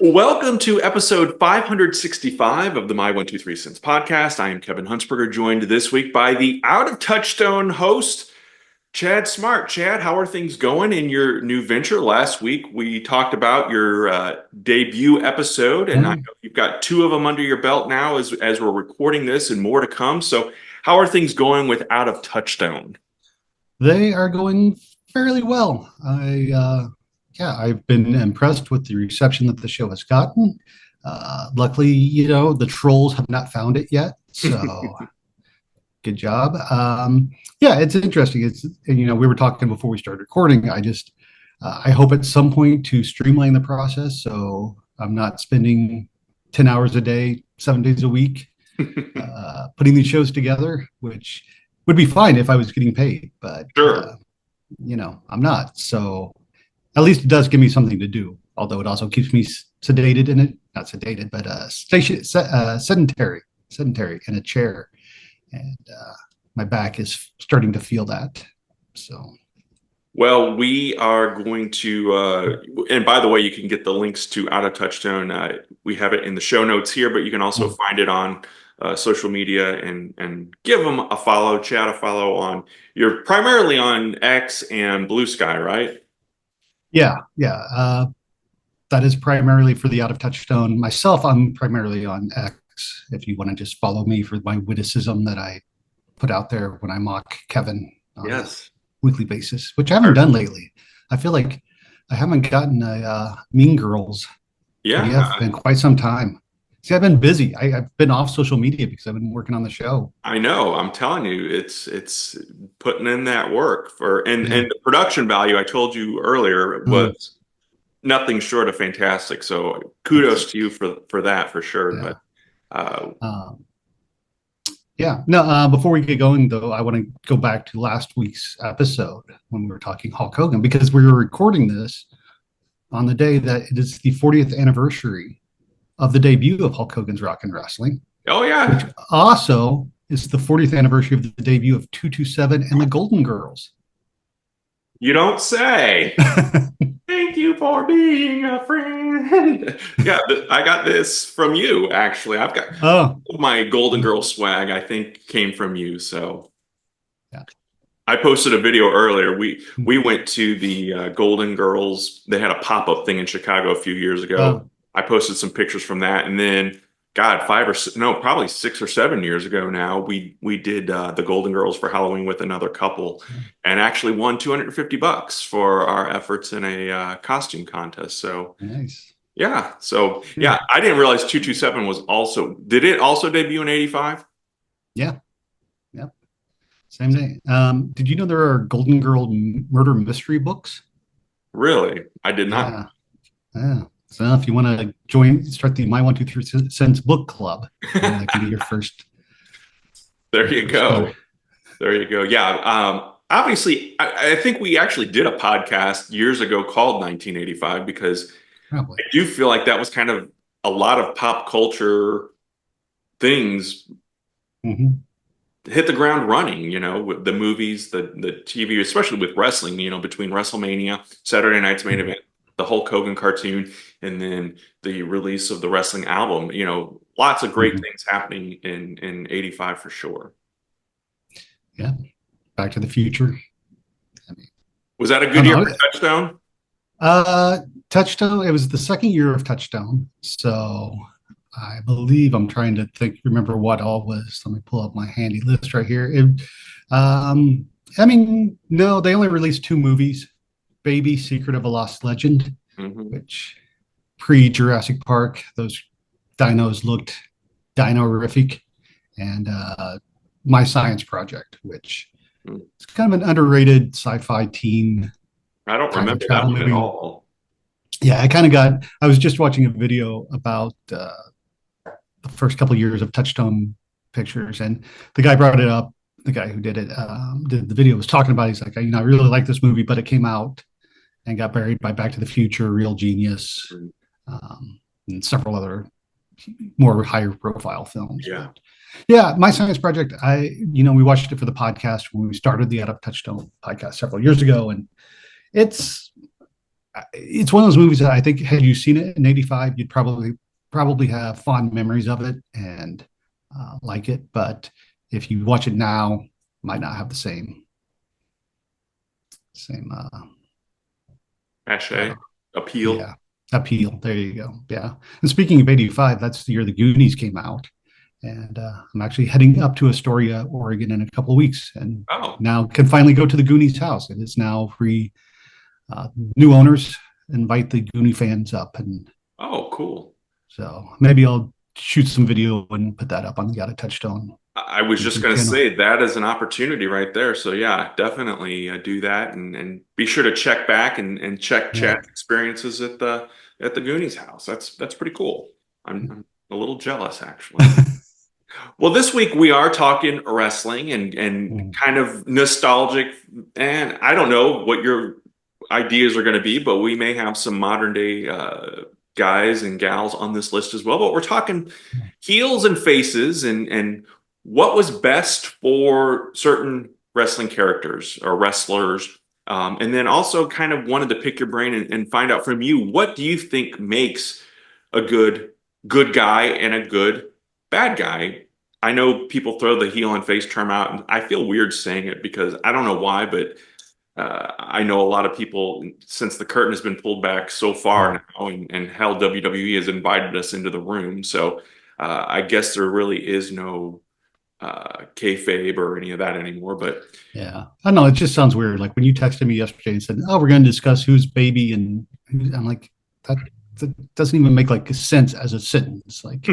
Welcome to episode 565 of the My 123 Cents podcast. I am Kevin Huntsberger, joined this week by the Out of Touchstone host, Chad Smart. Chad, how are things going in your new venture? Last week, we talked about your debut episode, and I know you've got two of them under your belt now as we're recording this and more to come. So how are things going with Out of Touchstone? They are going fairly well. I've been impressed with the reception that the show has gotten. Luckily, the trolls have not found it yet, so good job. It's interesting. We were talking before we started recording. I hope at some point to streamline the process, so I'm not spending 10 hours a day, 7 days a week, putting these shows together, which would be fine if I was getting paid, but Sure. I'm not. So at least it does give me something to do, although it also keeps me sedated in it, not sedated, but sedentary in a chair. And my back is starting to feel that. So. Well, we are going to, and by the way, you can get the links to Out of Touchstone. We have it in the show notes here, but you can also find it on social media and give them a follow, Chad, a follow on. You're primarily on X and Blue Sky, right? Yeah. That is primarily for the Out of Touchstone. Myself, I'm primarily on X. If you want to just follow me for my witticism that I put out there when I mock Kevin on a weekly basis, which I haven't done lately. I feel like I haven't gotten a Mean Girls PDF in quite some time. See, I've been busy. I've been off social media because I've been working on the show. I know. I'm telling you, it's putting in that work and the production value I told you earlier was nothing short of fantastic. So kudos to you for that for sure. Yeah. But before we get going though, I want to go back to last week's episode when we were talking Hulk Hogan, because we were recording this on the day that it is the 40th anniversary of the debut of Hulk Hogan's Rock and Wrestling. Oh yeah. Which also is the 40th anniversary of the debut of 227 and the Golden Girls. You don't say. Thank you for being a friend. Yeah, I got this from you, actually. I've got my Golden Girl swag, I think, came from you. So yeah. I posted a video earlier. We went to the Golden Girls. They had a pop-up thing in Chicago a few years ago. I posted some pictures from that. And then, probably 6 or 7 years ago now, we did the Golden Girls for Halloween with another couple and actually won $250 for our efforts in a costume contest. So nice. Yeah. So yeah, I didn't realize 227 did it also debut in 85? Yeah. Yep. Same day. Did you know there are Golden Girl murder mystery books? Really? I did not. Yeah. So if you want to start the My 123 Cents book club, that can be your first. There you go. There you go. Yeah. Obviously, I think we actually did a podcast years ago called 1985 because I do feel like that was kind of a lot of pop culture things hit the ground running, with the movies, the TV, especially with wrestling, between WrestleMania, Saturday Night's Main Event, the Hulk Hogan cartoon, and then the release of the wrestling album. Lots of great things happening in 85 for sure. Yeah. Back to the Future. Was that a good year for Touchstone? Touchstone, it was the second year of Touchstone. So I believe I'm trying to remember what all was. Let me pull up my handy list right here. No, they only released 2 movies. Baby, Secret of a Lost Legend, which pre-Jurassic Park, those dinos looked dino-rific, and My Science Project, which is kind of an underrated sci-fi teen. I don't remember that one at all. Yeah, I was just watching a video about the first couple of years of Touchstone Pictures, and the guy brought it up. The guy who did it, did the video, was talking about it. He's like, I really like this movie, but it came out and got buried by Back to the Future, Real Genius, and several other more higher profile films. Yeah. Yeah, My Science Project, we watched it for the podcast when we started the Out of Touchstone podcast several years ago, and it's it's one of those movies that I think had you seen it in '85, you'd probably have fond memories of it and like it. But if you watch it now, might not have the same Cachet, uh, appeal. yeah, appeal. There you go. Yeah. And speaking of '85, that's the year the Goonies came out. And I'm actually heading up to Astoria, Oregon in a couple of weeks, and Oh, now can finally go to the Goonies house. It is now free. New owners invite the Goonie fans up, and oh, cool. so maybe I'll shoot some video and put that up on the Got a Touchstone I was just YouTube going to channel. say that is an opportunity right there. So yeah, definitely do that and be sure to check back and check Yeah. chat experiences at the Goonies house. That's pretty cool. I'm a little jealous actually. Well, this week we are talking wrestling and Mm. kind of nostalgic, and I don't know what your ideas are going to be, but we may have some modern day guys and gals on this list as well. But we're talking heels and faces and what was best for certain wrestling characters or wrestlers. And then also kind of wanted to pick your brain and find out from you, what do you think makes a good guy and a good bad guy? I know people throw the heel and face term out, and I feel weird saying it because I don't know why, but I know a lot of people since the curtain has been pulled back so far Yeah. now, and how WWE has invited us into the room. So I guess there really is no kayfabe or any of that anymore. But Yeah. I don't know. It just sounds weird. Like when you texted me yesterday and said, "Oh, we're going to discuss who's baby," and I'm like, that, that doesn't even make like sense as a sentence. Like,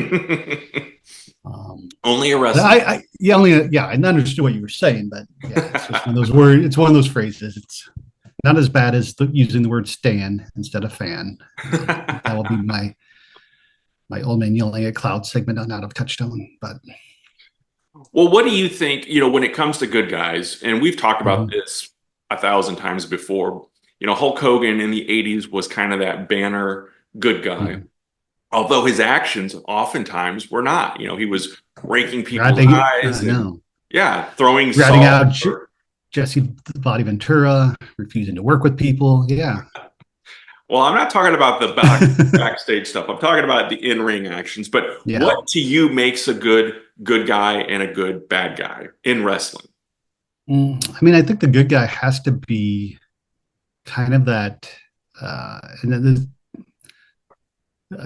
only a wrestling. I yeah, only yeah, I understood what you were saying, but yeah, it's just one of those words. It's one of those phrases. It's not as bad as using the word "stan" instead of "fan." That will be my old man yelling at cloud segment on Out of Touchstone. But Well, what do you think, when it comes to good guys, and we've talked about mhm, this a thousand times before, Hulk Hogan in the 80s was kind of that banner good guy, mhm. although his actions oftentimes were not. He was raking people's Ratting, eyes I and, know, yeah, throwing ratting salt. out Jesse the Body Ventura, refusing to work with people. Yeah, Well, I'm not talking about the backstage stuff. I'm talking about the in-ring actions. But yeah. what to you makes a good guy and a good bad guy in wrestling? I mean, I think the good guy has to be kind of that. And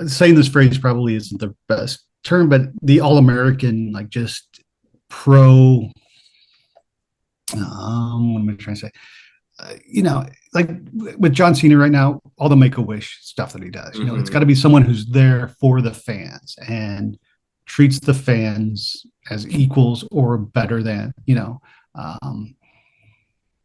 saying this phrase probably isn't the best term, but the all American, like just pro. What am I trying to say? Like with John Cena right now, all the Make a Wish stuff that he does, it's got Hmm. to be someone who's there for the fans and treats the fans as equals or better than, um,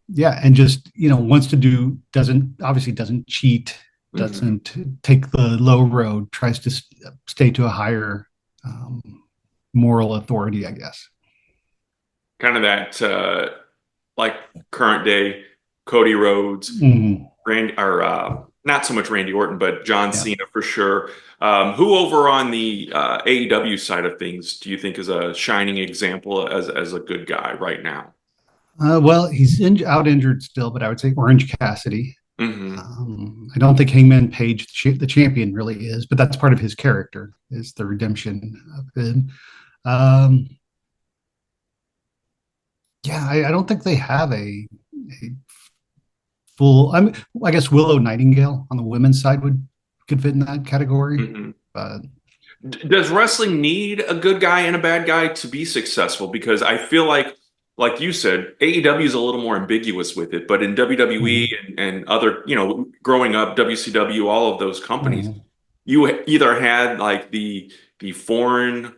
yeah, and just wants to do doesn't cheat, Hmm. doesn't take the low road, tries to stay to a higher um, moral authority, I guess. Kind of that like current day Cody Rhodes, Mhm. Randy, or not so much Randy Orton, but John Yeah. Cena for sure. Who over on the AEW side of things do you think is a shining example as a good guy right now? Well, he's out injured still, but I would say Orange Cassidy. Hmm. I don't think Hangman Page, the champion, really is, but that's part of his character, is the redemption of him. Um, yeah, I don't think they have a full. I guess Willow Nightingale on the women's side could fit in that category, Hmm. but Does wrestling need a good guy and a bad guy to be successful? Because I feel like you said, AEW is a little more ambiguous with it, but in WWE mhm, and other, growing up, WCW, all of those companies, mhm, you either had like the foreign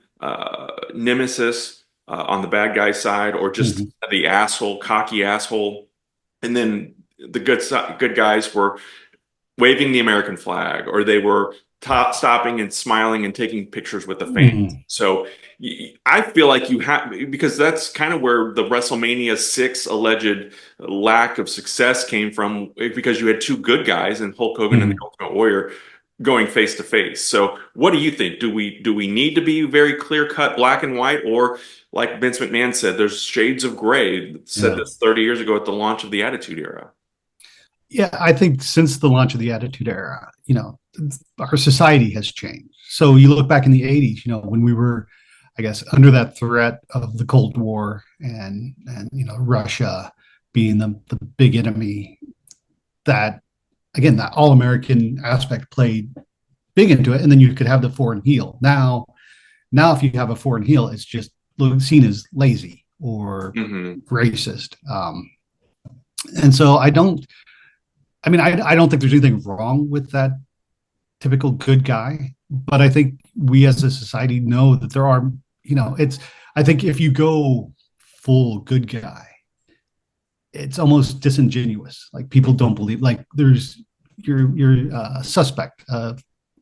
nemesis on the bad guy side, or just mhm, the asshole, cocky asshole, and then the good guys were waving the American flag, or they were stopping and smiling and taking pictures with the fans. mhm. So I feel like you have, because that's kind of where the WrestleMania 6 alleged lack of success came from, because you had two good guys and Hulk Hogan and the Mhm. Ultimate Warrior going face to face. So what do you think? Do we need to be very clear cut, black and white, or like Vince McMahon said, there's shades of gray? Said Yeah. this 30 years ago at the launch of the Attitude Era. Yeah, I think since the launch of the Attitude Era, our society has changed. So you look back in the 80s, when we were, I guess, under that threat of the Cold War and Russia being the big enemy, that again, that all American aspect played big into it. And then you could have the foreign heel. Now if you have a foreign heel, it's just seen as lazy or Mm-hmm. racist. And so I don't think there's anything wrong with that typical good guy, but I think we as a society know that there are, I think if you go full good guy, it's almost disingenuous. Like people don't believe, like you're suspect,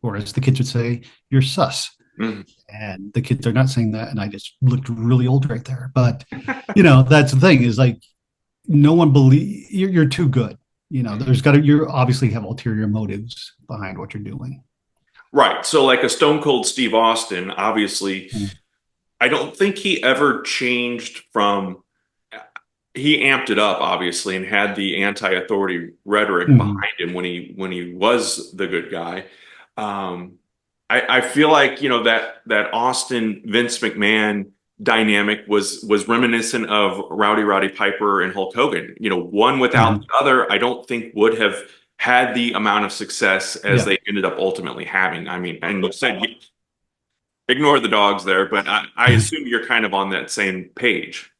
or as the kids would say, you're sus. Mm-hmm. And the kids are not saying that. And I just looked really old right there. But, that's the thing is like, no one believe you're too good. You obviously have ulterior motives behind what you're doing. Right. So, like a Stone Cold Steve Austin, obviously, Mm. I don't think he ever changed from. He amped it up, obviously, and had the anti-authority rhetoric Mhm. behind him when he was the good guy. Um, I feel like that Austin Vince McMahon dynamic was reminiscent of Rowdy Piper and Hulk Hogan. One without Mhm. the other, I don't think would have had the amount of success as Yeah. they ended up ultimately having. I mean, and you said ignore the dogs there, but I assume you're kind of on that same page.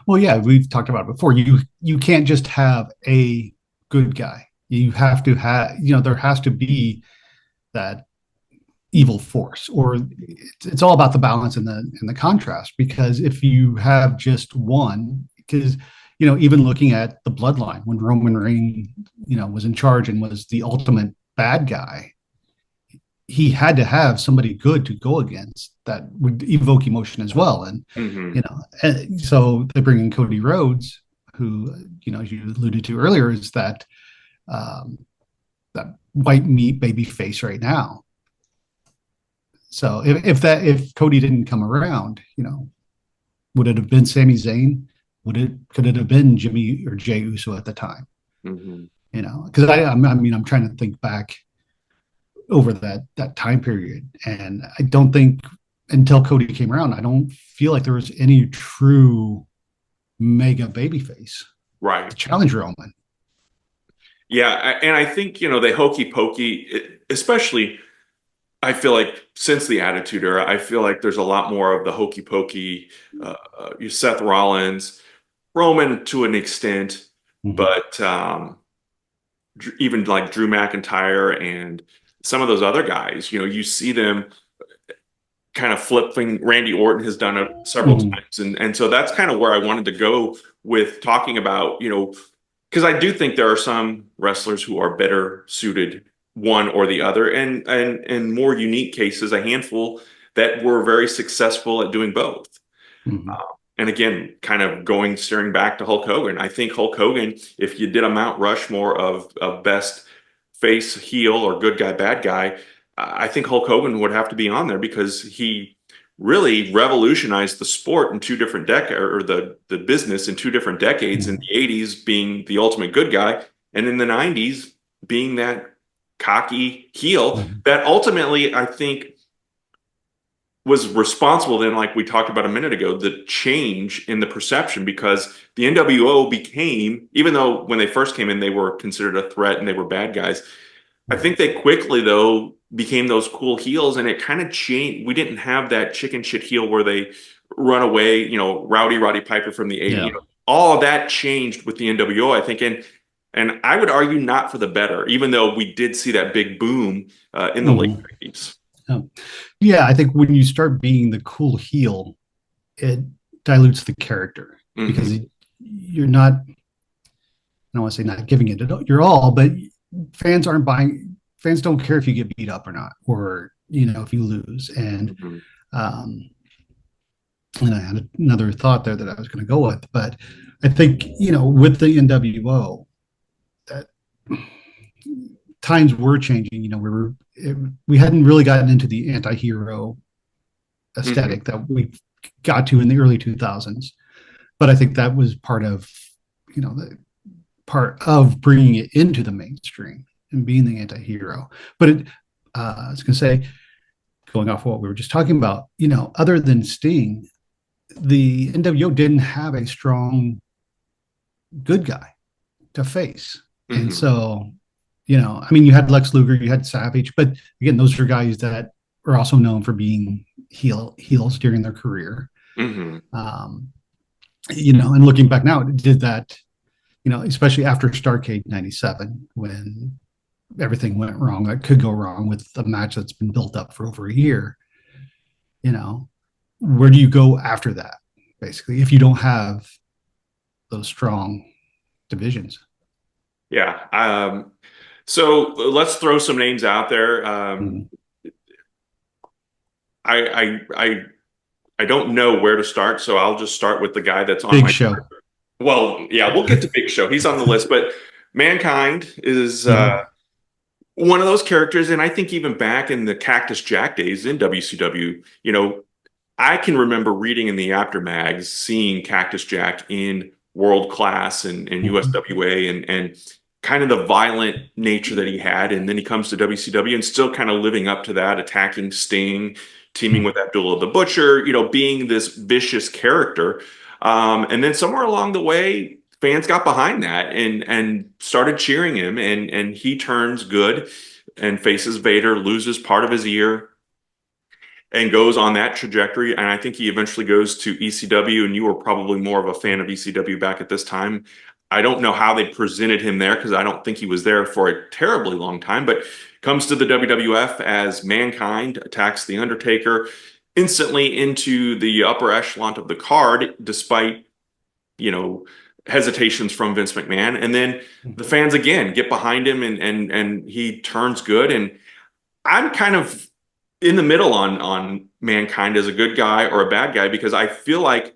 Well, yeah, we've talked about it before. You can't just have a good guy. You have to have, there has to be that evil force, or it's all about the balance and the contrast. Because if you have just one, because even looking at the bloodline when Roman Reigns, was in charge and was the ultimate bad guy, he had to have somebody good to go against that would evoke emotion as well. And Hmm. and so they bring in Cody Rhodes, who as you alluded to earlier, is um, that white meat baby face right now. So if Cody didn't come around, would it have been Sami Zayn? Could it have been Jimmy or Jey Uso at the time? Hmm. Because I'm trying to think back over that time period, and I don't think until Cody came around, I don't feel like there was any true mega babyface Right. to challenge Roman. Yeah, and I think the hokey pokey, especially. I feel like since the Attitude Era, I feel like there's a lot more of the hokey pokey. Seth Rollins, Roman to an extent, Mhm. but even like Drew McIntyre and some of those other guys, you see them kind of flipping. Randy Orton has done it several Mhm. times, and so that's kind of where I wanted to go with talking about, because I do think there are some wrestlers who are better suited one or the other, and in more unique cases, a handful that were very successful at doing both. Mhm. And again, kind of staring back to Hulk Hogan. I think Hulk Hogan, if you did a Mount Rushmore of best face, heel, or good guy, bad guy, I think Hulk Hogan would have to be on there because he really revolutionized the sport in two different decades, or the business in two different decades. In Mhm. the 80s, being the ultimate good guy, and in the 90s, being that cocky heel Mhm. that ultimately, I think, was responsible then, like we talked about a minute ago, the change in the perception because the NWO became, even though when they first came in, they were considered a threat and they were bad guys. I Mhm. think they quickly, though, became those cool heels and it kind of changed. We didn't have that chicken shit heel where they run away, Roddy Piper from the 80s. Yeah. All of that changed with the NWO, I think. And I would argue not for the better, even though we did see that big boom in the late Mhm. 90s. Yeah, I think when you start being the cool heel, it dilutes the character because Hmm. you're not, I don't want to say not giving it your all, but fans aren't buying, fans don't care if you get beat up or not, or, if you lose. Hmm. Um, and I had another thought there that I was going to go with, but I think, with the NWO, that times were changing. We hadn't really gotten into the anti-hero Hmm. aesthetic that we got to in the early 2000s. But I think that was part of, the part of bringing it into the mainstream and being the anti-hero. But I was going to say, going off what we were just talking about, other than Sting, the NWO didn't have a strong good guy to face. And so, I mean, you had Lex Luger, you had Savage, but again, those are guys that were also known for being heels during their career. And looking back now, it did that, especially after Starrcade 97, when everything went wrong that could go wrong with a match that's been built up for over a year. Where do you go after that, basically, if you don't have those strong divisions? Yeah. So let's throw some names out there. I don't know where to start, so I'll just start with the guy that's on Big my Show. Well, yeah, we'll get to Big Show. He's on the list, but Mankind is one of those characters, and I think even back in the Cactus Jack days in WCW, I can remember reading in the Aftermags, seeing Cactus Jack in World Class and USWA and kind of the violent nature that he had. And then he comes to WCW and still kind of living up to that, attacking Sting, teaming with Abdullah the Butcher, being this vicious character. And then somewhere along the way, fans got behind that and started cheering him, and he turns good and faces Vader, loses part of his ear, and goes on that trajectory. And I think he eventually goes to ECW, and you were probably more of a fan of ECW back at this time. I don't know how they presented him there because I don't think he was there for a terribly long time, but comes to the WWF as Mankind, attacks The Undertaker, instantly into the upper echelon of the card, despite, hesitations from Vince McMahon. And then the fans again get behind him and he turns good. And I'm kind of in the middle on Mankind as a good guy or a bad guy, because I feel like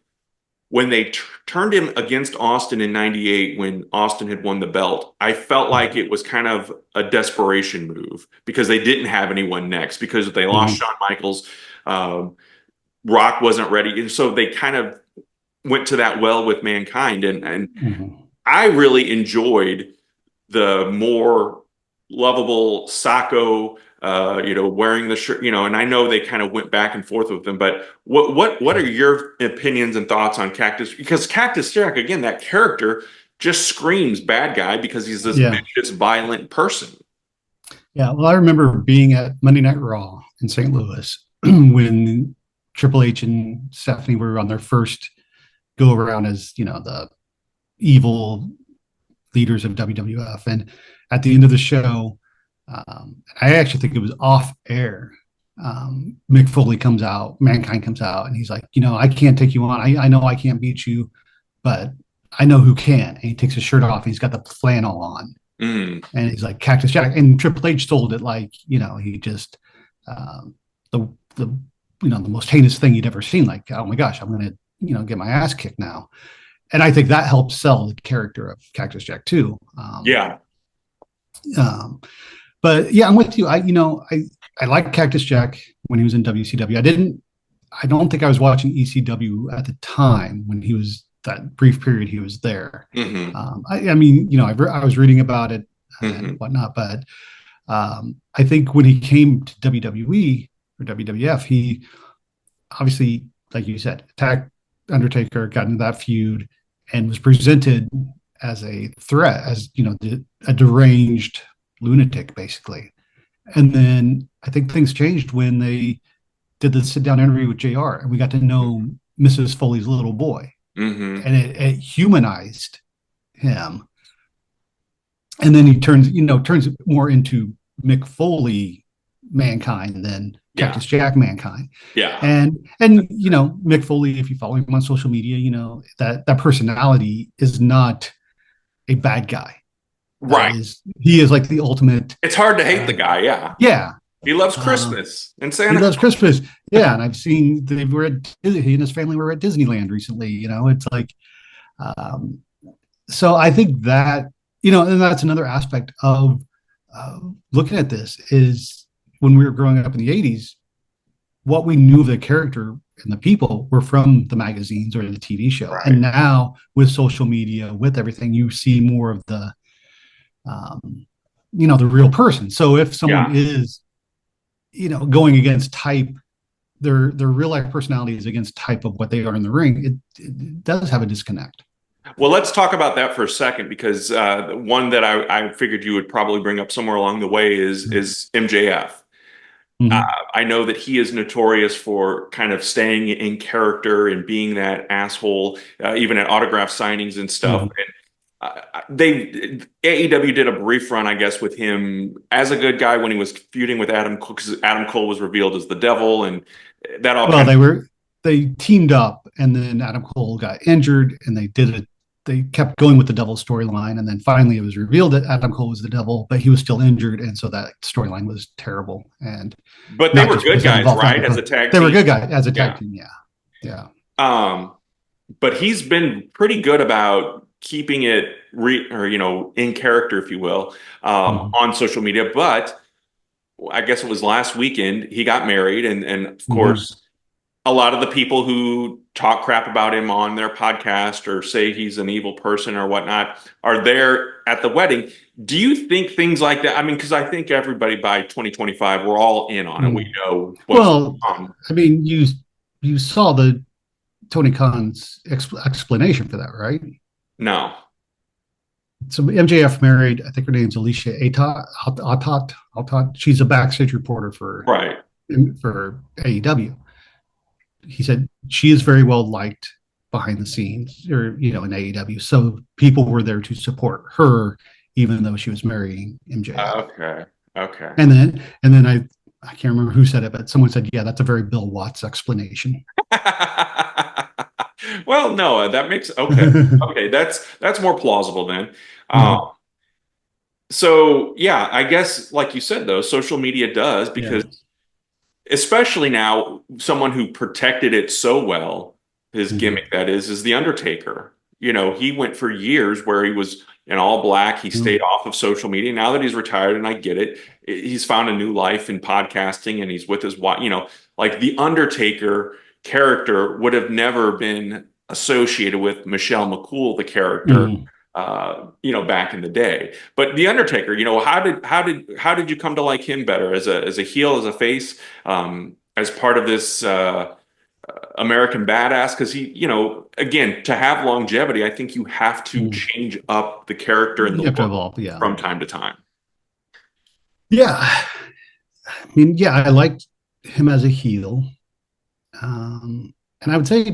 when they turned him against Austin in 98, when Austin had won the belt, I felt like it was kind of a desperation move because they didn't have anyone next, because they lost Shawn Michaels. Rock wasn't ready. And so they kind of went to that well with Mankind. And I really enjoyed the more lovable Sacco, wearing the shirt, and I know they kind of went back and forth with them, but what are your opinions and thoughts on Cactus? Because Cactus Jack, again, that character just screams bad guy because he's this vicious, violent person. Yeah, well, I remember being at Monday Night Raw in St. Louis when Triple H and Stephanie were on their first go around as, the evil leaders of WWF. And at the end of the show, I actually think it was off air. Mick Foley comes out, Mankind comes out, and he's like, I can't take you on. I know I can't beat you, but I know who can. And he takes his shirt off. And he's got the flannel on. And he's like, Cactus Jack. And Triple H sold it like, he just, the most heinous thing he'd ever seen. Like, oh my gosh, I'm going to, get my ass kicked now. And I think that helps sell the character of Cactus Jack too. But yeah, I'm with you. I like Cactus Jack when he was in WCW. I don't think I was watching ECW at the time when he was, that brief period he was there. I was reading about it and whatnot, but I think when he came to WWE or WWF, he obviously, like you said, attacked Undertaker, got into that feud, and was presented as a threat, as a deranged lunatic, basically. And then I think things changed when they did the sit-down interview with JR, and we got to know Mrs. Foley's little boy, and it humanized him. And then he turns more into Mick Foley Mankind than Cactus Jack Mankind. And Mick Foley, if you follow him on social media, that personality is not a bad guy. Right. He is like the ultimate. It's hard to hate the guy. Yeah. He loves Christmas and Santa. He loves Christmas. Yeah. And I've seen he and his family were at Disneyland recently. It's like, so I think that, and that's another aspect of looking at this is when we were growing up in the 80s, what we knew of the character and the people were from the magazines or the TV show. Right. And now with social media, with everything, you see more of the, um, the real person. So if someone Yeah. is, going against type, their real life personality is against type of what they are in the ring, it does have a disconnect. Well, let's talk about that for a second because one that I figured you would probably bring up somewhere along the way is MJF. Uh, Mm-hmm. I know that he is notorious for kind of staying in character and being that asshole, even at autograph signings and stuff. Mm-hmm. And they AEW did a brief run, I guess, with him as a good guy when he was feuding with Adam Cole because Adam Cole was revealed as the devil, and that all Well, kind of they teamed up, and then Adam Cole got injured, and they did it. They kept going with the devil storyline, and then finally it was revealed that Adam Cole was the devil, but he was still injured, and so that storyline was terrible. And but they not were just good because it guys, involved right? Adam As Cole. a tag They were team. good guys as a tag Yeah. team. Yeah, yeah. Um, but he's been pretty good about keeping it in character, if you will, Mm-hmm. on social media. But I guess it was last weekend he got married, and of Mm-hmm. course, a lot of the people who talk crap about him on their podcast or say he's an evil person or whatnot are there at the wedding. Do you think things like that? I mean, because I think everybody by 2025, we're all in on it. We Mm-hmm. know what's going Well, on. I mean, you saw the Tony Khan's explanation for that, right? No. So MJF married, I think her name's Alicia Atot. She's a backstage reporter Right. for AEW. He said she is very well liked behind the scenes, or in AEW. So people were there to support her, even though she was marrying MJF. Okay. Okay. And then I can't remember who said it, but someone said, "Yeah, that's a very Bill Watts explanation." Well, no, that makes okay. Okay, that's more plausible then. Mhm. So yeah, I guess like you said though, social media does Yeah. because especially now, someone who protected it so well, his Mhm. gimmick that is the Undertaker. He went for years where he was in all black. He stayed off of social media. Now that he's retired, and I get it, he's found a new life in podcasting, and he's with his wife. Like the Undertaker character would have never been associated with Michelle McCool, the character, Mhm. back in the day. But the Undertaker, how did you come to like him better as a heel, as a face, as part of this American badass? Because again, to have longevity, I think you have to Mhm. change up the character and the You have to look evolve. Yeah. from time to time. Yeah. I mean, yeah, I liked him as a heel. And I would say I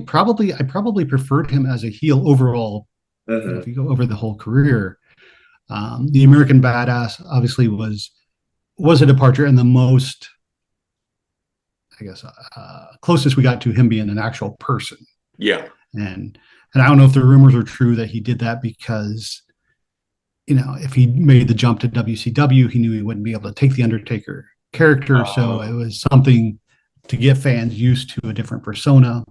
probably preferred him as a heel overall. If Mhm. you go over the whole career, the American Badass obviously was a departure, and the most, I guess, closest we got to him being an actual person. Yeah. And I don't know if the rumors are true that he did that because if he made the jump to WCW, he knew he wouldn't be able to take the Undertaker character, so it was something to get fans used to a different persona.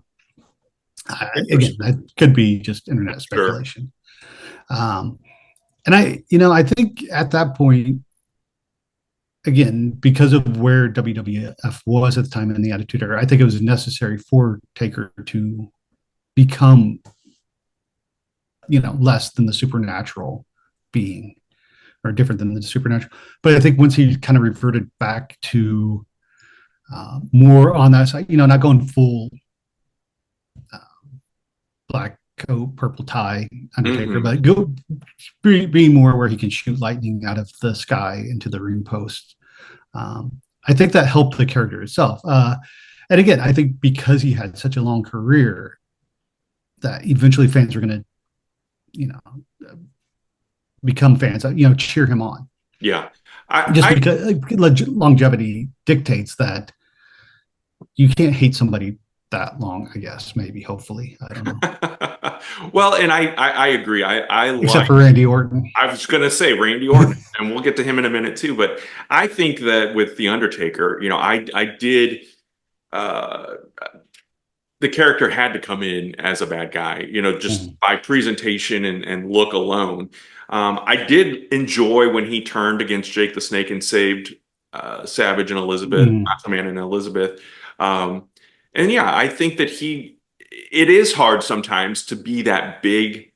Again, Interesting. that could be just internet Sure. speculation. Um, and I think at that point, again, because of where WWF was at the time in the Attitude Era, I think it was necessary for Taker to become, less than the supernatural being, or different than the supernatural. But I think once he kind of reverted back to more on that side, not going full uh, black coat, purple tie, Undertaker, Hmm. but go be more where he can shoot lightning out of the sky into the ring post. I think that helped the character itself. And again, I think because he had such a long career, that eventually fans are going to, become fans, cheer him on. Yeah. Just I because longevity dictates that you can't hate somebody that long, I guess, maybe, hopefully. I don't know. well, and I agree. I Except like for Randy Orton. I was going to say Randy Orton, and we'll get to him in a minute too. But I think that with the Undertaker, I did. Uh, the character had to come in as a bad guy, just Mhm. by presentation and look alone. I did enjoy when he turned against Jake the Snake and saved Savage and Elizabeth, Mhm. Macho Man and Elizabeth. Um, And yeah, I think that it is hard sometimes to be that big,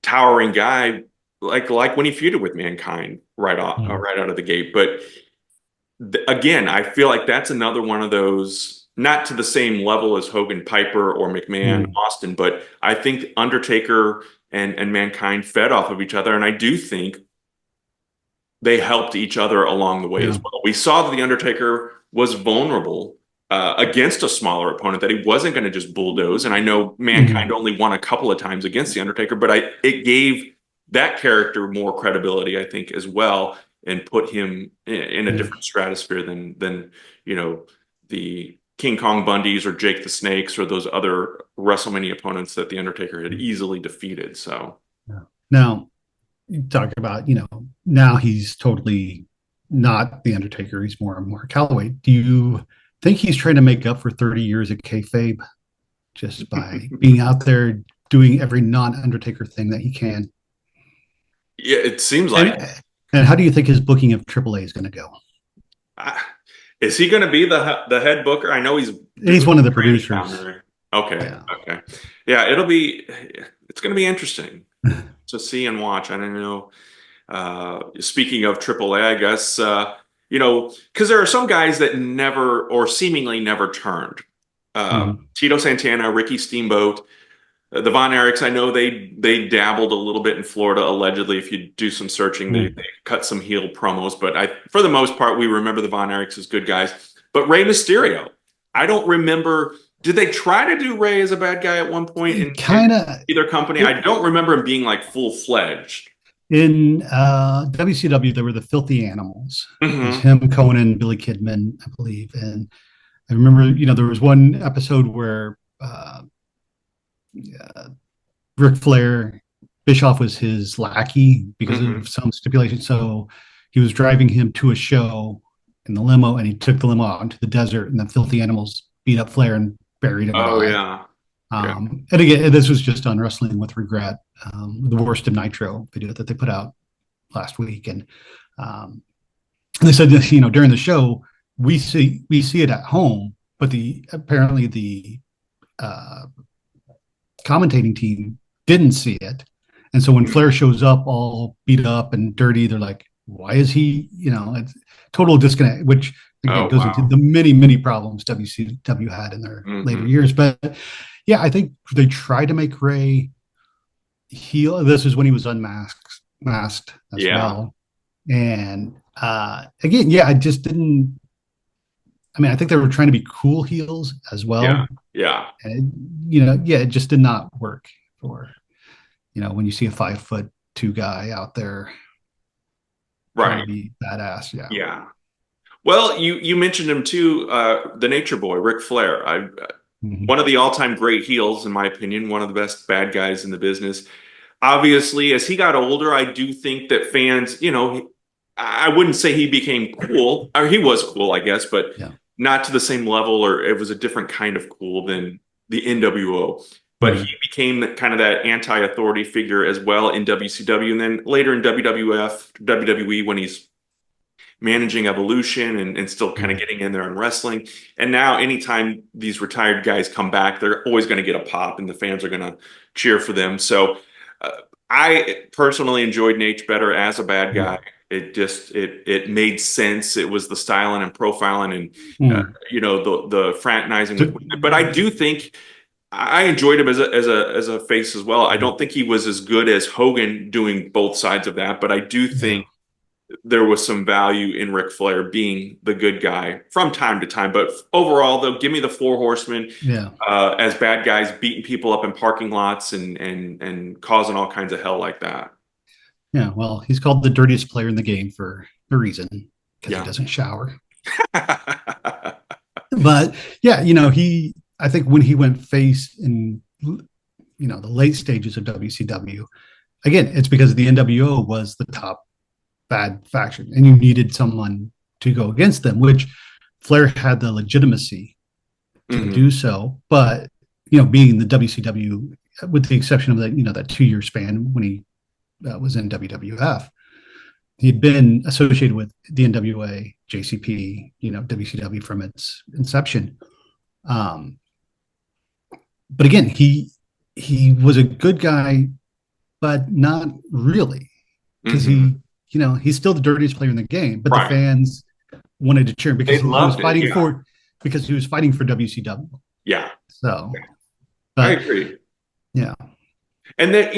towering guy, like when he feuded with Mankind Mm. right out of the gate. But again, I feel like that's another one of those, not to the same level as Hogan, Piper, or McMahon, Mm. Austin, but I think Undertaker and Mankind fed off of each other, and I do think they helped each other along the way as Yeah. well. We saw that the Undertaker was vulnerable against a smaller opponent, that he wasn't going to just bulldoze. And I know Mankind Mm. only won a couple of times against the Undertaker, but it gave that character more credibility, I think, as well, and put him in a Yeah. different stratosphere than you know the King Kong Bundys or Jake the Snakes or those other WrestleMania opponents that the Undertaker had easily defeated. So. Yeah. Now, you talk about, now he's totally not the Undertaker. He's more and more Calloway. Do you think he's trying to make up for 30 years of kayfabe just by being out there doing every non-Undertaker thing that he can? Yeah, it seems And like. and how do you think his booking of AAA is going to go? Uh, Is he going to be the head booker? I know he's He's doing one of the training down producers. there. Okay, Yeah. okay, yeah, it's going to be interesting to see and watch. I don't know. Speaking of AAA, I guess because there are some guys that never or seemingly never turned. Mhm. Tito Santana, Ricky Steamboat, the Von Erichs, I know they dabbled a little bit in Florida allegedly. If you do some searching, they cut some heel promos, but for the most part, we remember the Von Erichs as good guys. But Rey Mysterio, I don't remember. Did they try to do Rey as a bad guy at one point in Kind of either company? I don't remember him being like full fledged. in WCW, there were the Filthy Animals. It was Hmm. him, Conan, Billy Kidman, I believe. And I remember, there was one episode where Ric Flair, Bischoff was his lackey because Hmm. of some stipulation. So he was driving him to a show in the limo, and he took the limo out into the desert, and the Filthy Animals beat up Flair and buried him Oh alive. yeah, yeah. And again, this was just on Wrestling with Regret, the Worst of Nitro video that they put out last week, um, and they said that, during the show we see it at home, but apparently the uh, commentating team didn't see it. And so when Flair shows up all beat up and dirty, they're like, why is he, it's total disconnect, which again Oh goes into wow. the many, many problems WCW had in their later Hmm. years. But yeah, I think they tried to make Ray heel. This is when he was masked as Yeah, well. And again, yeah, I just didn't. I mean, I think they were trying to be cool heels as yeah, well. yeah. And, yeah, it just did not work for, when you see a 5'2" guy out there trying to Right. be badass. Yeah. Yeah. Well, you mentioned him too, the Nature Boy, Ric Flair. Mhm. One of the all-time great heels, in my opinion, one of the best bad guys in the business. Obviously, as he got older, I do think that fans, I wouldn't say he became cool, or he was cool, I guess, but Yeah. not to the same level, or it was a different kind of cool than the NWO. But he Mhm. became kind of that anti-authority figure as well in WCW, and then later in WWF, WWE, when he's managing Evolution and still kind of Mhm. getting in there and wrestling. And now, anytime these retired guys come back, they're always going to get a pop, and the fans are going to cheer for them. So, uh, I personally enjoyed Nate better as a bad guy. Mhm. It made sense. It was the styling and profiling and Mhm. the fraternizing with So- women. But I do think I enjoyed him as a face as well. I don't think he was as good as Hogan doing both sides of that, but I do yeah. think there was some value in Ric Flair being the good guy from time to time. But overall, though, give me the Four Horsemen Yeah. as bad guys beating people up in parking lots and causing all kinds of hell like that. Yeah. Well, he's called the dirtiest player in the game for a reason, because he Yeah. doesn't shower. But yeah, I think when he went face in, the late stages of WCW, again, it's because the NWO was the top bad faction, and you needed someone to go against them, which Flair had the legitimacy to Hmm. do so. But being the WCW, with the exception of that 2 year span when he was in WWF, he'd been associated with the NWA, JCP, WCW from its inception. Um, but again, he was a good guy, but not really, because Hmm. he's still the dirtiest player in the game. But the Right. fans wanted to cheer him They because he was loved it. fighting Yeah. for WCW. Yeah. So, I but agree. yeah. And then,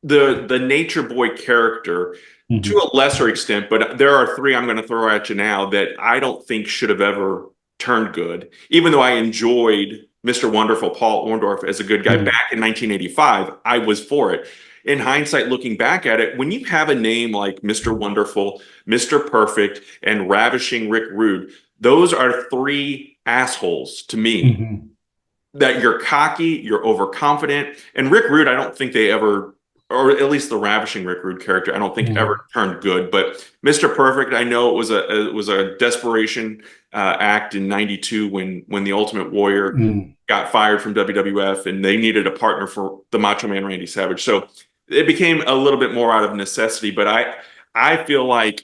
the Nature Boy character, to Mhm. a lesser extent, but there are three I'm going to throw at you now that I don't think should have ever turned good. Even though I enjoyed Mr. Wonderful Paul Orndorff as a good guy Mhm. back in 1985, I was for it. In hindsight, looking back at it, when you have a name like Mr. Wonderful, Mr. Perfect, and Ravishing Rick Rude, those are three assholes to me, Mhm. that you're cocky, you're overconfident. And Rick Rude, I don't think they ever, or at least the ravishing Rick Rude character, I don't think ever Mhm. turned good. But Mr. Perfect, I know it was a desperation act in '92 when the Ultimate Warrior Mhm. got fired from WWF and they needed a partner for the Macho Man Randy Savage. So it became a little bit more out of necessity. But I feel like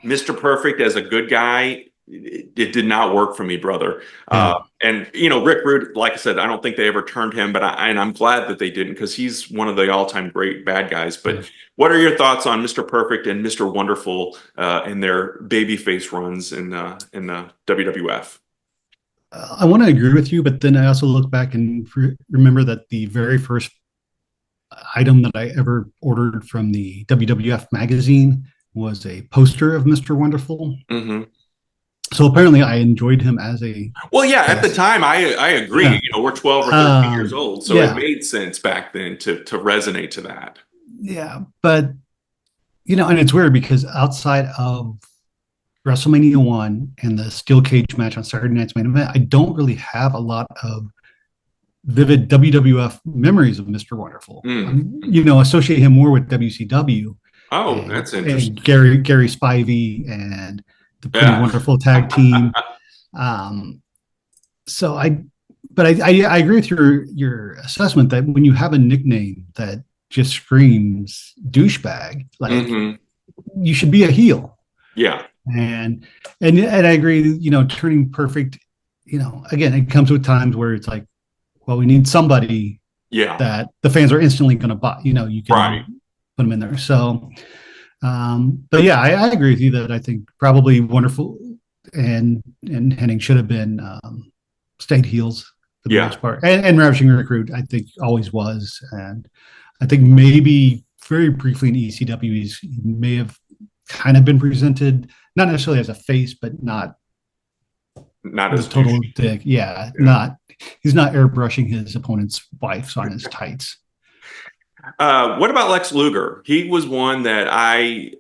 Mr. Perfect as a good guy, it did not work for me, brother. Yeah. And Rick Rude, like I said, I don't think they ever turned him, but I'm glad that they didn't because he's one of the all-time great bad guys. Yeah. But what are your thoughts on Mr. Perfect and Mr. Wonderful in their babyface runs in the WWF? I want to agree with you, but then I also look back and remember that the very first item that I ever ordered from the WWF magazine was a poster of Mr. Wonderful. Hmm. So apparently, I enjoyed him as a Well, yeah, at the face. time, I agree. Yeah. We're 12 or 13 years old, so it Yeah. made sense back then to resonate to that. Yeah. But, and it's weird because outside of WrestleMania 1 and the steel cage match on Saturday Night's Main Event, I don't really have a lot of vivid WWF memories of Mr. Wonderful. Mm. Associate him more with WCW Oh, and, that's and interesting. Gary Spivey and the Pretty Yeah. Wonderful tag team. Um, so I agree with your assessment that when you have a nickname that just screams douchebag, like Hmm. you should be a heel. Yeah. And I agree, turning perfect, again, it comes with times where it's like, well, we need somebody Yeah. that the fans are instantly going to buy. You Right. can put them in there. So, but yeah, I agree with you that I think probably Wonderful and Henning should have been state heels for the Yeah. most part, and Ravishing Recruit I think always was, and I think maybe very briefly in ECW he may have kind of been presented not necessarily as a face, but not Not the as total douchey. dick. Yeah, Yeah. not he's not airbrushing his opponent's wife on his tights. What about Lex Luger? He was one that I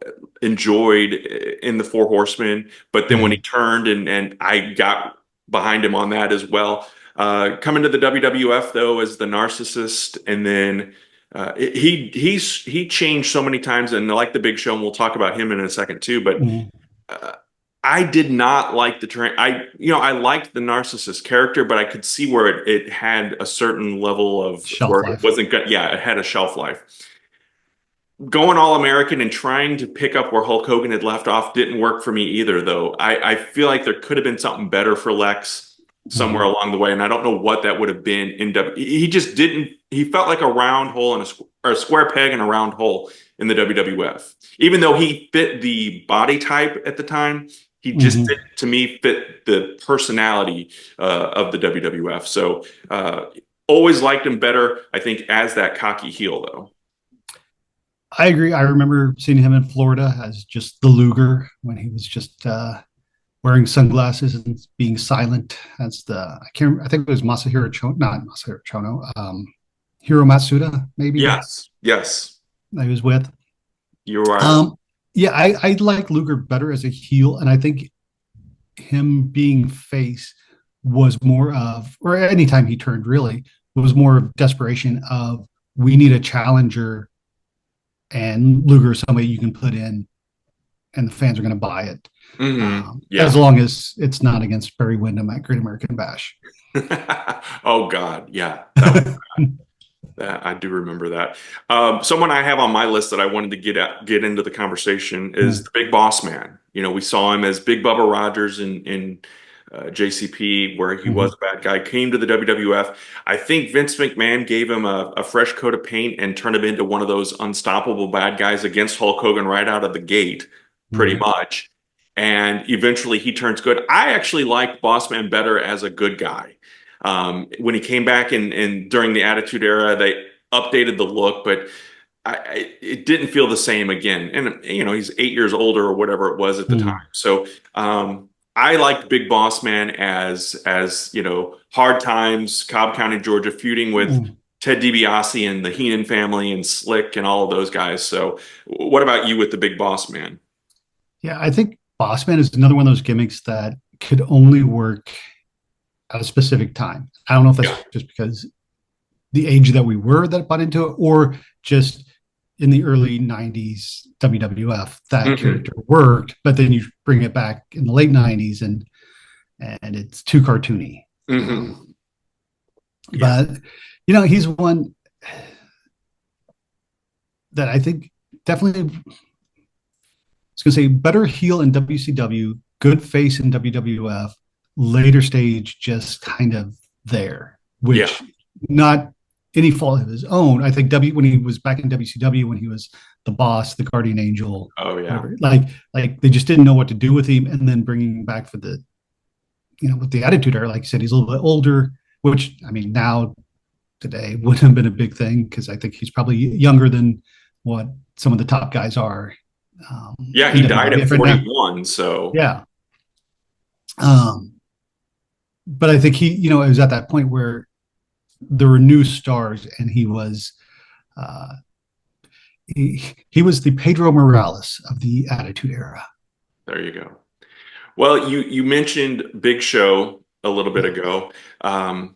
enjoyed in the Four Horsemen, but then when he Mhm. turned and I got behind him on that as well. Coming to the WWF though as the narcissist, and then he changed so many times, and like the Big Show, and we'll talk about him in a second too. But Mhm. uh, I did not like the train. I liked the narcissist character, but I could see where it had a certain level of where Shelf it life. wasn't good. Yeah, it had a shelf life. Going all American and trying to pick up where Hulk Hogan had left off didn't work for me either, though. I feel like there could have been something better for Lex somewhere Mhm. along the way, and I don't know what that would have been. He just didn't. He felt like a round hole in or a square peg in a round hole in the WWF. Even though he fit the body type at the time, he just Mhm. didn't, to me, fit the personality of the WWF. So always liked him better, I think, as that cocky heel, though. I agree. I remember seeing him in Florida as just the Luger when he was just wearing sunglasses and being silent as I think it was Masahiro Chono, not Masahiro Chono, Hiro Matsuda, maybe Yes, yes, I was with. you're right. Um, yeah, I like Luger better as a heel, and I think him being face was more of, or anytime he turned really, was more of desperation of we need a challenger, and Luger is somebody you can put in, and the fans are going to buy it, as Yeah. long as it's not against Barry Windham at Great American Bash. Oh God, yeah, that I do remember that. Someone I have on my list that I wanted to get into the conversation is the Big Boss Man. We saw him as Big Bubba Rogers in JCP, where he Hmm. was a bad guy, came to the WWF. I think Vince McMahon gave him a fresh coat of paint and turned him into one of those unstoppable bad guys against Hulk Hogan right out of the gate, pretty Hmm. much. And eventually he turns good. I actually liked Bossman better as a good guy. When he came back and during the Attitude Era, they updated the look, but it didn't feel the same again. And he's 8 years older or whatever it was at the time. Hmm. So I liked Big Boss Man as Hard Times, Cobb County, Georgia, feuding with Hmm. Ted DiBiase and the Heenan family and Slick and all of those guys. So what about you with the Big Boss Man? Yeah, I think Bossman is another one of those gimmicks that could only work at a specific time. I don't know if that's Yeah. just because the age that we were that bought into it, or just in the early 90s WWF, that Hmm. character worked, but then you bring it back in the late 90s and it's too cartoony. Hmm. Yeah. But he's one that I think definitely, I was gonna say, better heel in WCW, good face in WWF, later stage just kind of there, Yeah. which not any fault of his own. I think when he was back in WCW, when he was the boss, the guardian angel, Oh yeah. whatever, like they just didn't know what to do with him, and then bringing him back for the with the Attitude Era, like you said, he's a little bit older, which I mean now today wouldn't have been a big thing because I think he's probably younger than what some of the top guys are Yeah, in he died at WWF right now. 41, so Yeah. Um, but I think it was at that point where there were new stars, and uh, he was the Pedro Morales of the Attitude Era. there you go. Well, you mentioned Big Show a little bit Yeah. ago. Um,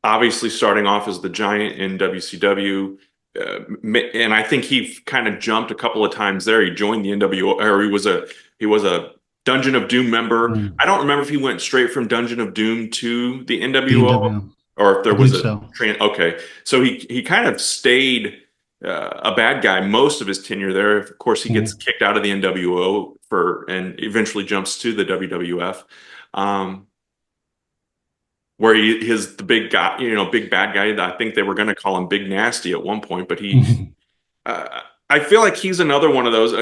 Obviously, starting off as the Giant in WCW, and I think he kind of jumped a couple of times there. He joined the NWO, or he was a Dungeon of Doom member. Mm. I don't remember if he went straight from Dungeon of Doom to the The NWO, NWO. or if I there was believe a so. Okay, so he kind of stayed a bad guy most of his tenure there. Of course, he gets Mm. kicked out of the NWO and eventually jumps to the WWF. Um, where he is the big guy, big bad guy. I think they were going to call him Big Nasty at one point, but I feel like he's another one of those.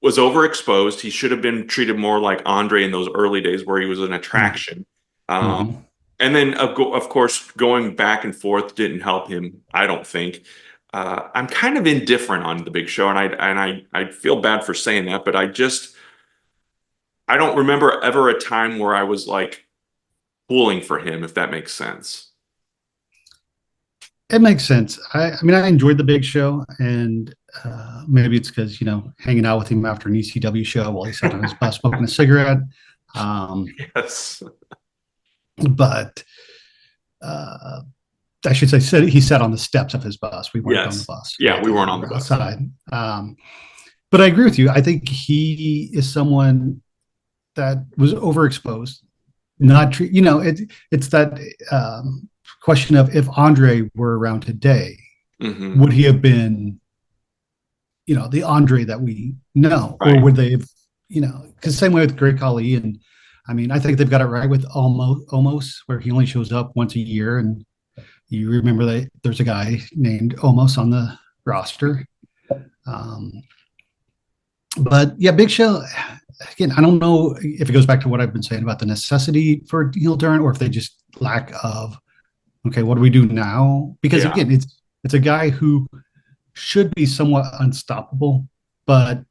Was overexposed. He should have been treated more like Andre in those early days, where he was an attraction. Um, Mm-hmm. and then, of course, going back and forth didn't help him. I don't think. I'm kind of indifferent on the Big Show, and I feel bad for saying that, but I don't remember ever a time where I was like pulling for him, if that makes sense. It makes sense. I mean, I enjoyed the Big Show, and maybe it's because hanging out with him after an ECW show while he sat on his bus smoking a cigarette. Um, Yes. but uh, I should say, he sat on the steps of his bus. We weren't on the Yes. bus. Yeah, we weren't We on the were bus. outside. But I agree with you. I think he is someone that was overexposed. Not true. It's that question of, if Andre were around today, Hmm. would he have been the Andre that we know, or Right. would they have, because same way with Great Khali, and I mean, I think they've got it right with almost, where he only shows up once a year, and you remember that there's a guy named Omos on the roster. Um, but yeah, Big Show, again, I don't know if it goes back to what I've been saying about the necessity for heel turn, or if they just lack of, okay, what do we do now? Because Yeah. again, it's a guy who should be somewhat unstoppable, but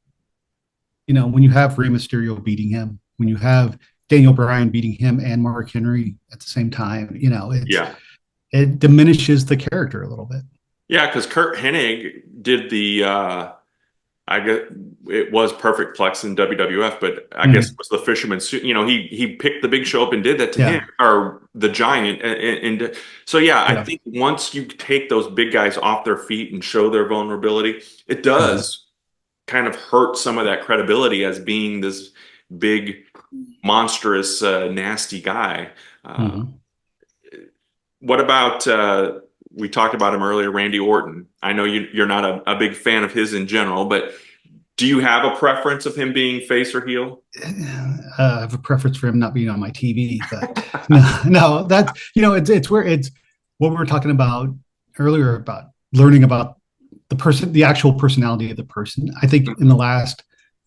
when you have Rey Mysterio beating him, when you have Daniel Bryan beating him and Mark Henry at the same time, Yeah. it diminishes the character a little bit. Yeah, because Kurt Hennig did I guess it was Perfect Plex in WWF, but I guess it Mm. was the Fisherman suit. He picked the Big Show up and did that to him, Yeah, or the Giant. And so, yeah, I yeah. think once you take those big guys off their feet and show their vulnerability, it Mm-hmm. does kind of hurt some of that credibility as being this big, monstrous, nasty guy. Uh, Mm-hmm. what about we talked about him earlier, Randy Orton? I know you're not a big fan of his in general, but Do you have a preference of him being face or heel? I have a preference for him not being on my TV, but no, no, that's it's where it's what we were talking about earlier about learning about the person, the actual personality of the person. I think in the last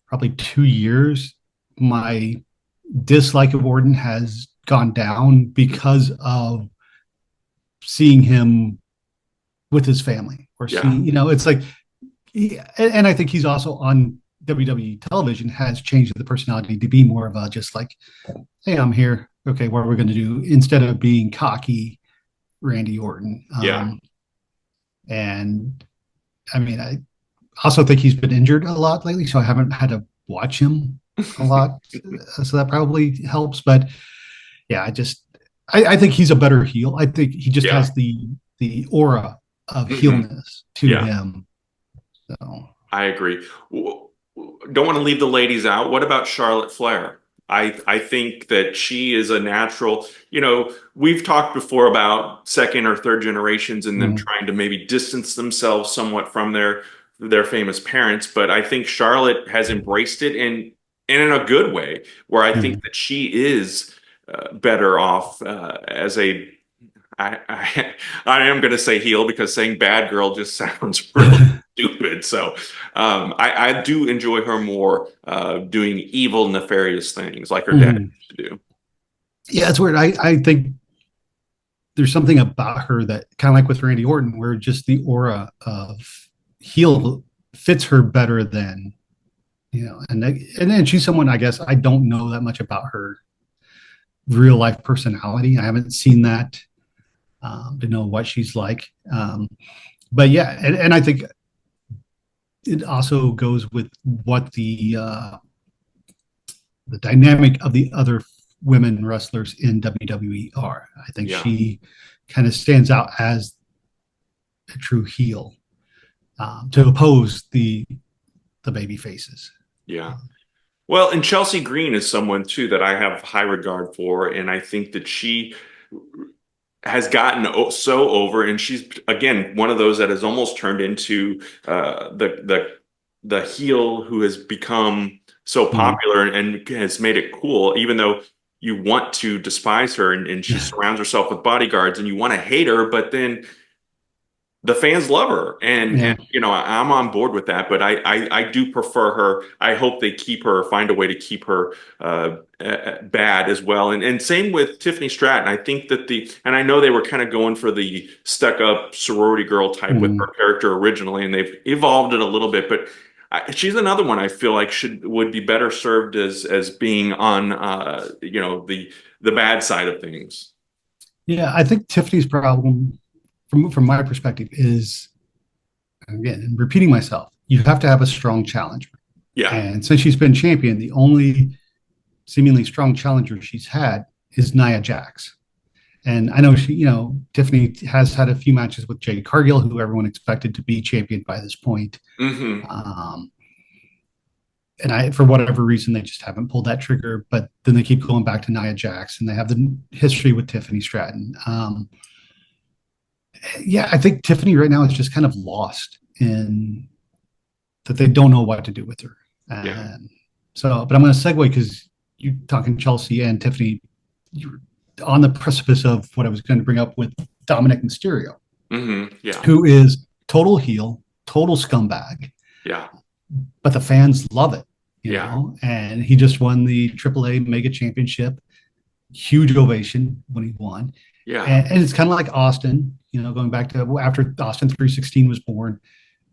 probably 2 years, my dislike of Orton has gone down because of seeing him with his family or Yeah. seeing, it's like, and I think he's also on WWE television has changed the personality to be more of a just like, hey, I'm here. Okay, what are we going to do? Instead of being cocky, Randy Orton. Yeah. And I mean, I also think he's been injured a lot lately, so I haven't had to watch him a lot. So that probably helps. But yeah, I think he's a better heel. I think he just Yeah. has the aura of Hmm. heelness to Yeah. him. So I agree. Don't want to leave the ladies out. What about Charlotte Flair? I think that she is a natural. We've talked before about second or third generations and them mm, trying to maybe distance themselves somewhat from their famous parents, but I think Charlotte has embraced it and in a good way, where I think mm. that she is better off as a I am going to say heel because saying bad girl just sounds really stupid. So I do enjoy her more doing evil, nefarious things like her dad Mhm. used to do. Yeah, it's weird. I think there's something about her that kind of like with Randy Orton, where just the aura of heel fits her better than and then she's someone I guess I don't know that much about her real life personality. I haven't seen that to know what she's like. But yeah, and I think it also goes with what the dynamic of the other women wrestlers in WWE are. I think Yeah, she kind of stands out as a true heel to oppose the baby faces. yeah. Well, and Chelsea Green is someone too that I have high regard for, and I think that she has gotten so over, and she's again one of those that has almost turned into the heel who has become so Mm. popular and has made it cool, even though you want to despise her, and she surrounds herself with bodyguards, and you want to hate her, but then the fans love her, and Yeah. I'm on board with that, but I do prefer her. I hope they keep her, find a way to keep her bad as well, and same with Tiffany Stratton. I think that and I know they were kind of going for the stuck up sorority girl type with her Mm. character originally, and they've evolved it a little bit, but she's another one I feel like would be better served as being on the bad side of things. Yeah, I think Tiffany's problem from my perspective is again, repeating myself, you have to have a strong challenger. Yeah. And since she's been champion, the only seemingly strong challenger she's had is Nia Jax. And I know Tiffany has had a few matches with Jade Cargill, who everyone expected to be champion by this point. Hmm. Um, and for whatever reason, they just haven't pulled that trigger. But then they keep going back to Nia Jax, and they have the history with Tiffany Stratton. Yeah, I think Tiffany right now is just kind of lost in that they don't know what to do with her. Yeah. And so, but I'm going to segue because you talking Chelsea and Tiffany, you're on the precipice of what I was going to bring up with Dominic Mysterio, Yeah. who is total heel, total scumbag, Yeah. but the fans love it, Yeah. and he just won the AAA Mega Championship, huge ovation when he won. Yeah. And it's kind of like Austin, going back to after Austin 316 was born.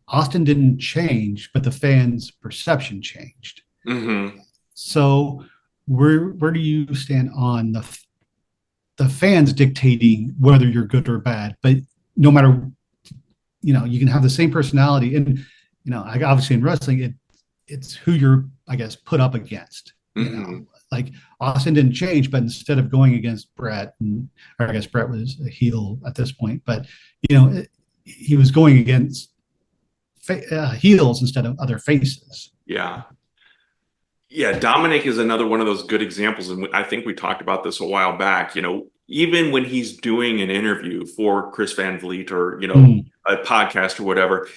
Austin didn't change, but the fans' perception changed. Hmm. So where do you stand on the fans dictating whether you're good or bad? But no matter, you can have the same personality, and obviously in wrestling, it's who you're, I guess, put up against. Hmm. Like Austin didn't change, but instead of going against Brett, or I guess Brett was a heel at this point, but he was going against heels instead of other faces. Yeah. Yeah. Dominic is another one of those good examples. And I think we talked about this a while back. Even when he's doing an interview for Chris Van Vliet or, Mm, a podcast or whatever,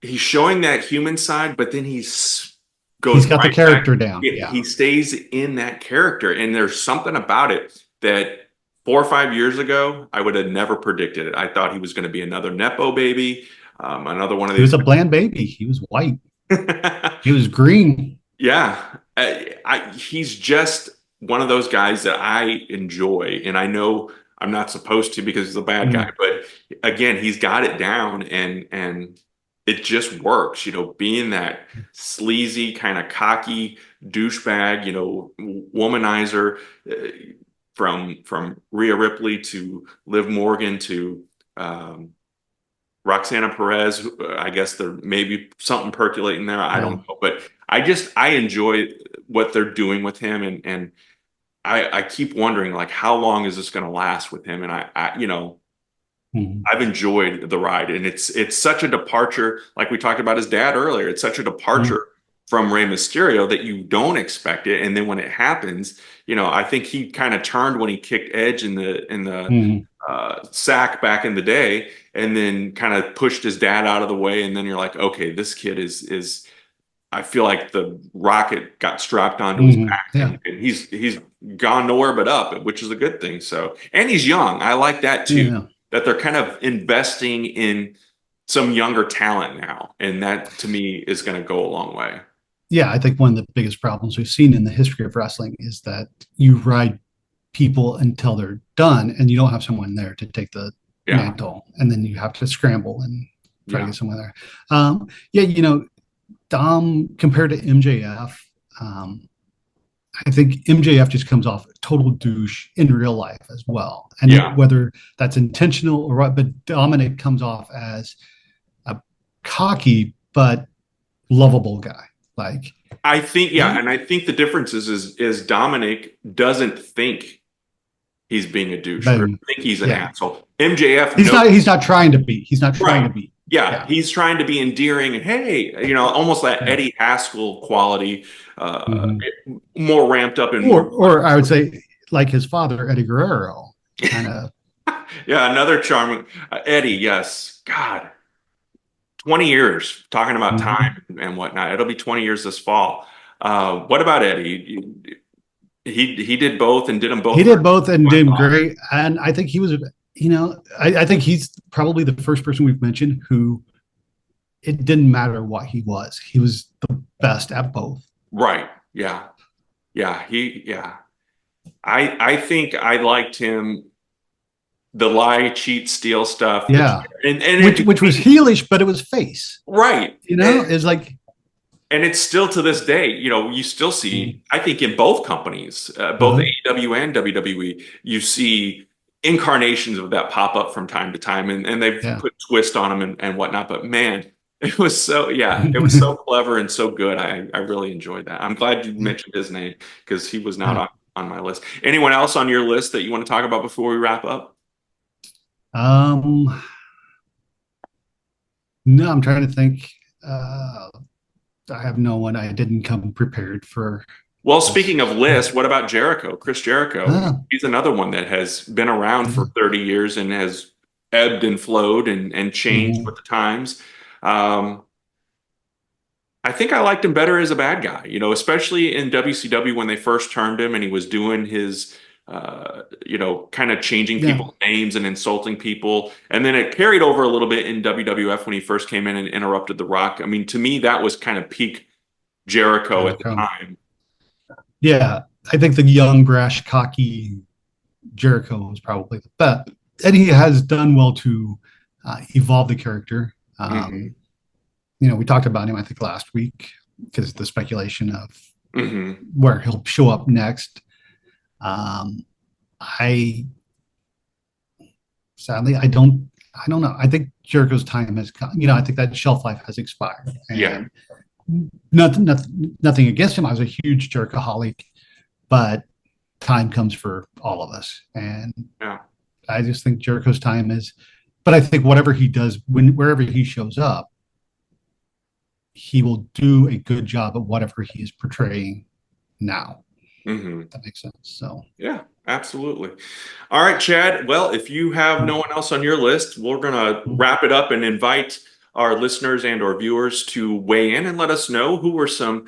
he's showing that human side, but then goes He's got the right back. character down. Yeah. He stays in that character, and there's something about it that 4 or 5 years ago I would have never predicted it. I thought he was going to be another nepo baby, another one of He was these. a bland baby. He was white. He was green. Yeah, he's just one of those guys that I enjoy, and I know I'm not supposed to because he's a bad guy, Mm. but again, he's got it down, and it just works. Being that sleazy kind of cocky douchebag, womanizer, from Rhea Ripley to Liv Morgan to Roxana Perez. I guess there may be something percolating there. I don't know, but I enjoy what they're doing with him, and I keep wondering, like, how long is this going to last with him? And I've enjoyed the ride, and it's such a departure. Like we talked about his dad earlier, it's such a departure from Rey Mysterio that you don't expect it, and then when it happens, I think he kind of turned when he kicked Edge in the sack back in the day, and then kind of pushed his dad out of the way, and then you're like, okay, this kid is. I feel like the rocket got strapped onto his back, and he's gone nowhere but up, which is a good thing. So, and he's young. I like that too. Yeah. That they're kind of investing in some younger talent now, and that to me is going to go a long way. Yeah, I think one of the biggest problems we've seen in the history of wrestling is that you ride people until they're done, and you don't have someone there to take the mantle, and then you have to scramble and try to get someone there. Dom compared to MJF, I think MJF just comes off a total douche in real life as well. And whether that's intentional or what, but Dominic comes off as a cocky but lovable guy. Like, I think, and I think the difference is Dominic doesn't think he's being a douche. Or think he's an asshole. MJF, he's not trying to be. He's not trying to be. Yeah, he's trying to be endearing and hey, almost that Eddie Haskell quality, more ramped up and or I would say like his father Eddie Guerrero, kind of. Another charming Eddie. Yes, God, 20 years talking about time and whatnot. It'll be 20 years this fall. What about Eddie? He did both and did them both. He did both and did great, and I think he was. I think he's probably the first person we've mentioned who it didn't matter what he was. He was the best at both. Right. Yeah. I think I liked him. The lie, cheat, steal stuff. Yeah. Which was heelish, but it was face. Right. It's like. And it's still to this day, you still see, I think in both companies, both AEW and WWE, you see incarnations of that pop up from time to time, and they've put twist on them and whatnot. But man, it was so clever and so good. I really enjoyed that. I'm glad you mentioned his name because he was not on my list. Anyone else on your list that you want to talk about before we wrap up? No, I'm trying to think. I have no one. I didn't come prepared for. Well, speaking of lists, what about Jericho? Chris Jericho. He's another one that has been around for 30 years and has ebbed and flowed and changed with the times. I think I liked him better as a bad guy, especially in WCW when they first turned him and he was doing his, kind of changing people's names and insulting people. And then it carried over a little bit in WWF when he first came in and interrupted The Rock. I mean, to me, that was kind of peak Jericho at the time. Yeah, I think the young, brash, cocky Jericho was probably the best. And he has done well to evolve the character. We talked about him, I think, last week because the speculation of where he'll show up next. Sadly, I don't know. I think Jericho's time has come. I think that shelf life has expired. And nothing against him. I was a huge Jerichoholic, but time comes for all of us. And I just think Jericho's time is, but I think whatever he does, wherever he shows up, he will do a good job at whatever he is portraying now. That makes sense. So yeah, absolutely. All right, Chad. Well, if you have no one else on your list, we're gonna wrap it up and invite our listeners and or viewers to weigh in and let us know who were some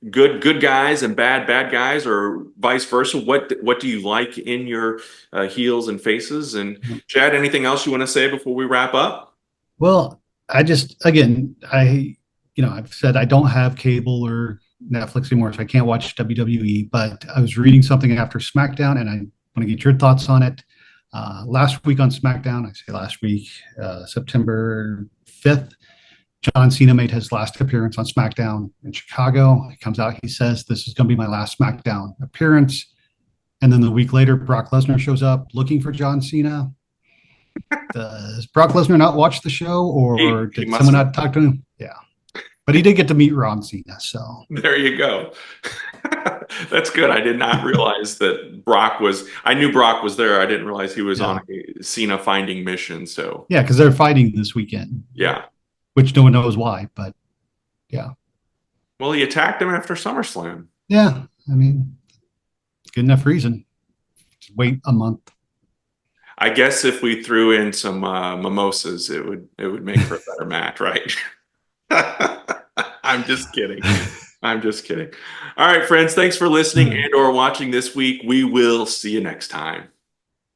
good guys and bad guys, or vice versa. What do you like in your heels and faces? And Chad, anything else you want to say before we wrap up? Well, I just, again, I've said I don't have cable or Netflix anymore, so I can't watch WWE. But I was reading something after SmackDown, and I want to get your thoughts on it. Last week on SmackDown, I say last week, September 5th, John Cena made his last appearance on SmackDown in Chicago. He comes out, he says, "This is going to be my last SmackDown appearance." And then the week later, Brock Lesnar shows up looking for John Cena. Does Brock Lesnar not watch the show, or did someone not talk to him? Yeah. But he did get to meet Ron Cena, so. There you go. That's good. I did not realize that I knew Brock was there. I didn't realize he was on a Cena finding mission. So yeah, because they're fighting this weekend. Yeah. Which no one knows why, but yeah. Well, he attacked him after SummerSlam. Yeah, I mean, good enough reason. Just wait a month. I guess if we threw in some mimosas, it would make for a better match, right? I'm just kidding. I'm just kidding. All right, friends, thanks for listening and or watching this week. We will see you next time.